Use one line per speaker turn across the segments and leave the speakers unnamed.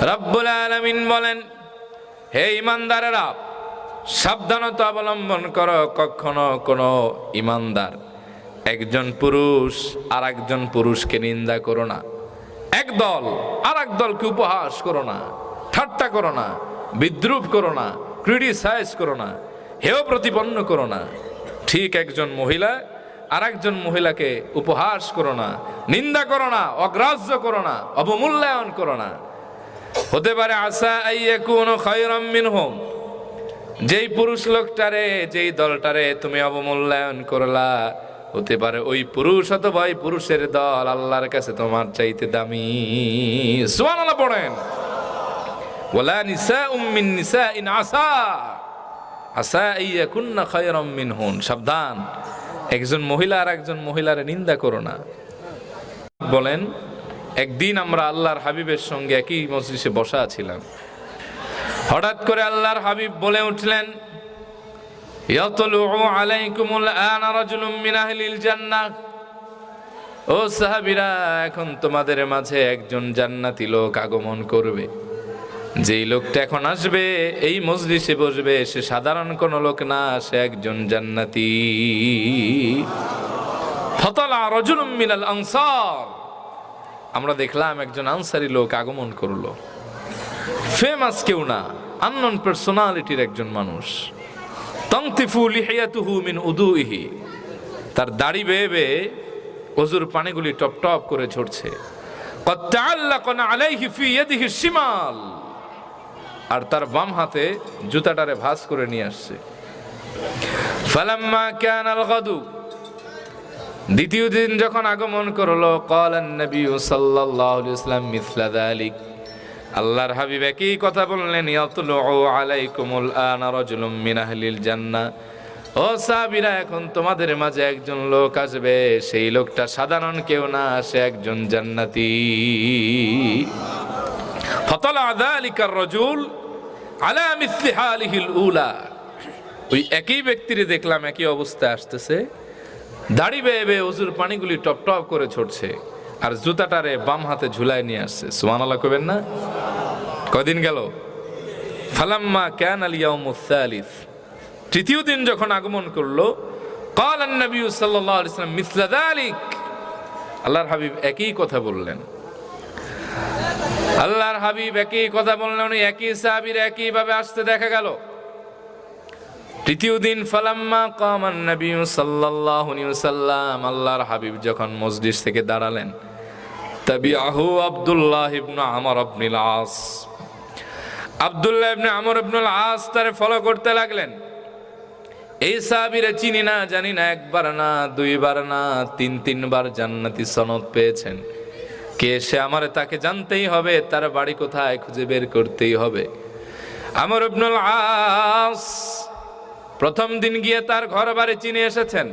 রব্বুল আলামিন বলেন, হে ঈমানদারেরা, সাবধানতা অবলম্বন করো, কখনো কোনো ঈমানদার একজন পুরুষ আর একজন পুরুষকে নিন্দা করো না, এক দল আর এক দলকে উপহাস করো না, ঠাট্টা করো না, বিদ্রুপ করো না, ক্রিটিসাইজ করো না, হেয় প্রতিপন্ন করো না। ঠিক একজন মহিলা আর একজন মহিলাকে উপহাস করো না, নিন্দা করো না, অগ্রাহ্য করো না, অবমূল্যায়ন করো না। হতে পারে আসা আইয়াকুনু খায়রাম মিনহুম, যেই পুরুষ লোকটারে, যেই দলটারে তুমি অবমূল্যায়ন করলা, হতে পারে ওই পুরুষ অথবা ওই পুরুষের দল আল্লাহর কাছে তোমার চাইতে দামি। সুবহানাল্লাহ পড়েন। ওয়ালা নিসাউম মিন নিসাইন আসা আইয়াকুন্না খায়রাম মিনহুন। সাবধান, একজন মহিলা আর একজন মহিলার নিন্দা করো না। বলেন, একদিন আমরা আল্লাহর হাবিবের সঙ্গে একই মজলিসে বসা ছিলাম। হঠাৎ করে আল্লাহর হাবিব বলে উঠলেন, ইয়াতলু আলাইকুমুল আনা রাজুলুম মিন আহলিল জান্নাহ। ও সাহাবীরা, এখন তোমাদের মাঝে একজন জান্নাতি লোক আগমন করবে। যেই লোকটা এখন আসবে, এই মজলিসে বসবে, সে সাধারণ কোন লোক না, সে একজন জান্নাতি। ফাতালা রাজুলুম মিনাল আনসার, আমরা দেখলাম একজন আনসারী লোক আগমন করলো। ফেমাস কেউ না, আননোন পার্সোনালিটির একজন মানুষ। তানতিফু লিহিয়াতুহু মিন উদুইহি, তার দাড়ি বেয়ে বেয়ে ওযুর পানিগুলি টপ টপ করে ঝরছে। ক্বাদ তাআল্লাকানা আলাইহি ফি ইয়াদিহি শিমাল, আর তার বাম হাতে জুতাটারে ভাঁজ করে নিয়ে আসছে। ফালাম্মা কানাল গাদু, দ্বিতীয় দিন যখন আগমন করলো, ক্বালান নবী সাল্লাল্লাহু আলাইহি ওয়াসাল্লাম মিসলা যালিক, আল্লাহর হাবিব একই কথা বললেন, ইয়াতলু আলাইকুমুল আনা রাজুলুম মিন আহলিল জান্নাহ। ও সাহাবীরা, এখন তোমাদের মাঝে একজন লোক আসবে, সেই লোকটা সাধারণ কেউ না, সে একজন জান্নাতি। ফাতালা যালিকার রাজুল আলা মিসলি হালিহিল উলা, ওই একই ব্যক্তিরে দেখলাম একই অবস্থায় আসতেছে, দাড়ি বেয়ে বেয়ে ওযুর পানিগুলি টপ টপ করে ঝরছে, আর জুতাটারে বাম হাতে ঝুলায় নিয়ে আসছে। সুবহানাল্লাহ কইবেন না? কয়দিন গেল? ফালাম্মা কানাল ইয়াউমুস সালিস, তৃতীয় দিন যখন আগমন করলো, ক্বালান নবী সাল্লাল্লাহু আলাইহি ওয়াসাল্লাম মিসলা যালিক, আল্লাহর হাবিব একই কথা বললেন। আল্লাহর হাবিব একই কথা বললেন, একই সাহাবীর একই ভাবে আসতে দেখা গেল। তৃতীয় দিন ফালাম্মা কামান নবী সাল্লাল্লাহু আলাইহি ওয়াসাল্লাম, আল্লাহর হাবিব যখন মজলিস থেকে দাঁড়ালেন, তাবিআহু আব্দুল্লাহ ইবনে আমর ইবনুল আস, আব্দুল্লাহ ইবনে আমর ইবনুল আস তারে ফলো করতে লাগলেন। এই সাহাবীরে চিনি না, জানি না, একবার না, দুইবার না, তিনবার জান্নাতি সনদ পেয়েছেন। কে সে? আমারে তাকে জানতেই হবে, তার বাড়ি কোথায় খুঁজে বের করতেই হবে। আমর ইবনুল আস প্রথম দিন গিয়ে তার ঘর বাড়ি চিনে এসেছেন।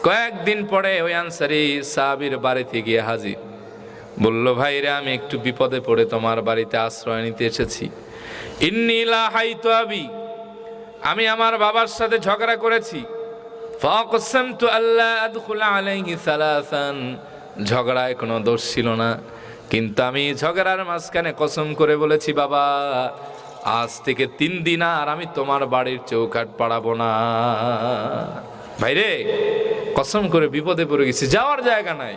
কয়েকদিন পরে ওই আনসারী সাহাবীর বাড়িতে গিয়ে হাজির। বলল, ভাইরা, আমি একটু বিপদে পড়ে তোমার বাড়িতে আশ্রয় নিতে এসেছি। ইন্নী লাহাইতু আবি, আমি আমার বাবার সাথে ঝগড়া করেছি। ফাকসামতু আল্লা আদখুলা আলাইহি সালাসান, ঝগড়ায় কোনো দোষ ছিল না, কিন্তু আমি ঝগড়ার মাঝখানে কসম করে বলেছি, বাবা, আজ থেকে 3 দিন আর আমি তোমার বাড়ির চৌকাঠ পাড়াবো না। ভাইরে, কসম করে বিপদে পড়ে গেছি, যাওয়ার জায়গা নাই,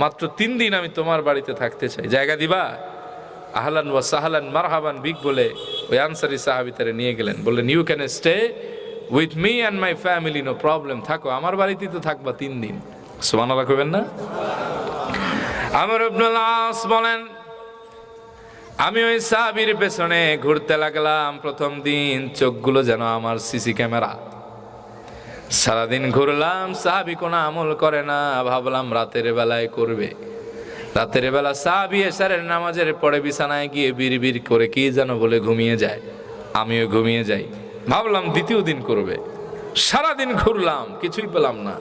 মাত্র 3 দিন আমি তোমার বাড়িতে থাকতে চাই, জায়গা দিবা? আহলান ওয়া সাহলান মারহাবান বিগ বলে ওই আনসারী সাহাবী তারে নিয়ে গেলেন। বললেন, you can stay with me and my family, no problem, থাকো, আমার বাড়িতেই তো থাকবা 3 দিন। সুবহানাল্লাহ কইবেন না? আমর ইবনুল আস বলেন, আমি ওই সাহাবীর পেছনে ঘুরতে লাগলাম। প্রথম দিন চোখগুলো যেন আমার সিসি ক্যামেরা, সারাদিন ঘুরলাম, সাহাবী কোনো আমল করে না। ভাবলাম রাতের বেলায় করবে। রাতের বেলা সাহাবী এশারের নামাজের পরে বিছানায় গিয়ে বিড়বিড় করে কি যেন বলে ঘুমিয়ে যায়, আমিও ঘুমিয়ে যাই। ভাবলাম দ্বিতীয় দিন করবে। সারাদিন ঘুরলাম, কিছুই পেলাম না।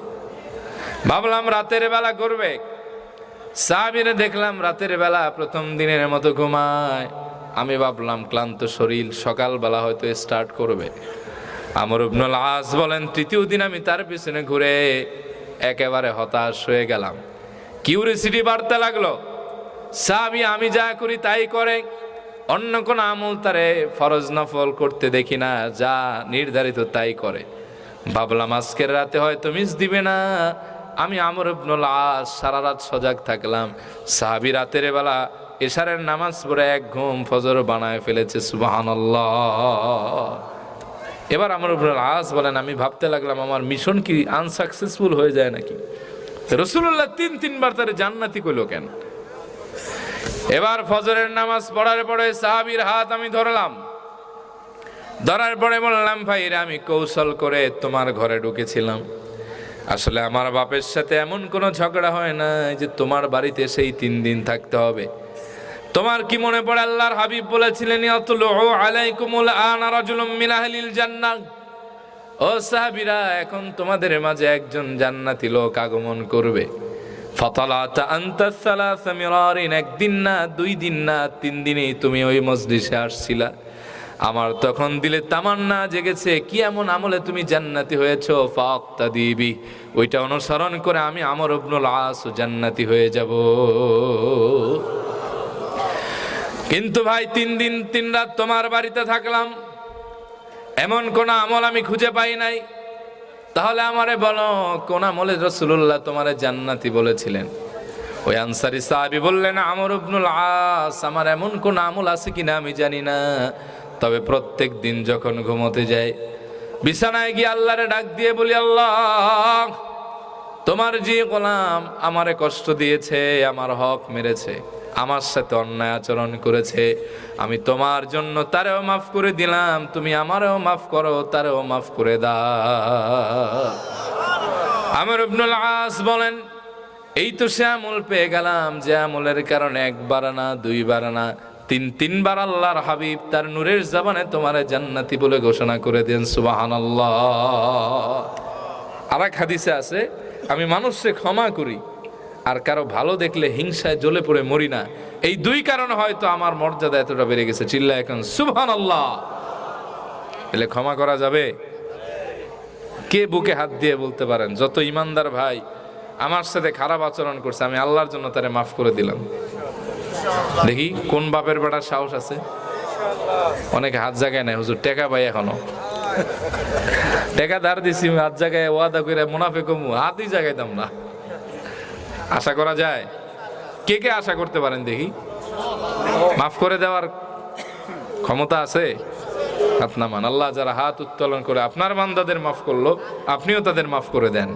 ভাবলাম রাতের বেলা করবে। সাহাবীরে দেখলাম রাতের বেলা প্রথম দিনের মতো ঘুমায়। আমি ভাবলাম ক্লান্ত শরীর, সকালবেলা হয়তো স্টার্ট করবে। আমর ইবনুল আস বলেন, তৃতীয় দিন আমি তার পিছনে ঘুরে একেবারে হতাশ হয়ে গেলাম। কিউরিসিটি বাড়তে লাগলো। সাহাবী আমি যা করি তাই করে, অন্য কোন আমল তারে ফরজ নফল করতে দেখি না, যা নির্ধারিত তাই করে। ভাবলাম আজকের রাতে হয়তো মিস দিবে না। আমি আমর ইবনুল আস সারা রাত সজাগ থাকলাম। সাহাবী রাতের বেলা এশারের নামাজ পড়ে এক ঘুম ফজর বানায় ফেলেছে, সুবহানাল্লাহ। এবার আমর ইবনুল আস বলেন, আমি ভাবতে লাগলাম আমার মিশন কি আনসাকসেসফুল হয়ে যায় নাকি? রাসূলুল্লাহ তিনবার তারে জান্নাতি কইলো কেন? এবার ফজরের নামাজ পড়ার পরে সাহাবীর হাত আমি ধরলাম, ধরার পরে বললাম, ভাইরা আমি কৌশল করে তোমার ঘরে ঢুকেছিলাম। আসলে আমার বাপের সাথে এমন কোনো ঝগড়া হয় না যে তোমার বাড়িতে সেই 3 দিন থাকতে হবে। তোমার কি মনে পড়ে আল্লাহর হাবিব বলেছিলেন, ইয়াতুলু আলাইকুমুল আনা রাজুলুম মিন আহলিল জান্নাহ। ও সাহাবীরা, এখন তোমাদের মাঝে একজন জান্নাতি লোক আগমন করবে। ফাতালাতা আনতা সালাসা মিরারিন, একদিন না 2 দিন না 3 দিনেই তুমি ওই মজলিসে আসছিলা। আমার তখন দিলে তামান্না জেগেছে, কি এমন আমলে তুমি জান্নাতি হয়েছো, ফাক্তাদিবি, ওইটা অনুসরণ করে আমি আমর ইবনুল আস জান্নাতি হয়ে যাব। কিন্তু ভাই 3 দিন 3 রাত তোমার বাড়িতে থাকলাম, এমন কোন আমল আমি খুঁজে পাই নাই। তাহলে আমারে বলো, কোন আমলে রাসূলুল্লাহ তোমারে জান্নাতি বলেছিলেন? ওই আনসারী সাহাবী বললেন, আমর ইবনুল আস, আমার এমন কোন আমল আছে কিনা আমি জানি না, তবে প্রত্যেক দিন যখন ঘুমোতে যাই বিছানায় গিয়ে আল্লাহরে ডাক দিয়ে বলি, আল্লাহ, তোমার যে গোলাম আমারে কষ্ট দিয়েছে, আমার হক মেরেছে, আমার সাথে অন্যায় আচরণ করেছে, আমি তোমার জন্য তারেও মাফ করে দিলাম, তুমি আমারেও মাফ করো, তারেও মাফ করে দাও। আমর ইবনুল আস বলেন, এই তো সে আমল পেয়ে গেলাম যে আমলের কারণে 1 বার না 2 বার না 3 বার আল্লাহর হাবিব তার নূরের জবানে তোমারে জান্নাতি বলে ঘোষণা করে দেন, সুবহানাল্লাহ। আরেক হাদিসে আছে, আমি মানুষকে ক্ষমা করি আর কারো ভালো দেখলে হিংসায় জ্বলে পড়ে মরি না। এই 2 কারণে হয়তো আমার মর্যাদা এতটা বেড়ে গেছে। চিল্লা এখন সুবহানাল্লাহ। এলে ক্ষমা করা যাবে? কে বুকে হাত দিয়ে বলতে পারেন, যত ইমানদার ভাই আমার সাথে খারাপ আচরণ করছে, আমি আল্লাহর জন্য তারে মাফ করে দিলাম? দেখি কোন বাপের বেটার সাহস আছে। অনেকে হাত জায়গায় নাই, হুজুর টাকা পাই এখনো, টাকা ধার দিছি, হাত জায়গায় ওয়াদা করে মুনাফে কমু, হাতই জায়গাইতাম না। আশা করা যায়? কে কে আশা করতে পারেন দেখি? মাফ করে দেওয়ার ক্ষমতা আছে? হাত নামান। আল্লাহ যারা হাত উত্তোলন করে আপনার বান্দাদের মাফ করলো, আপনিও তাদের মাফ করে দেন।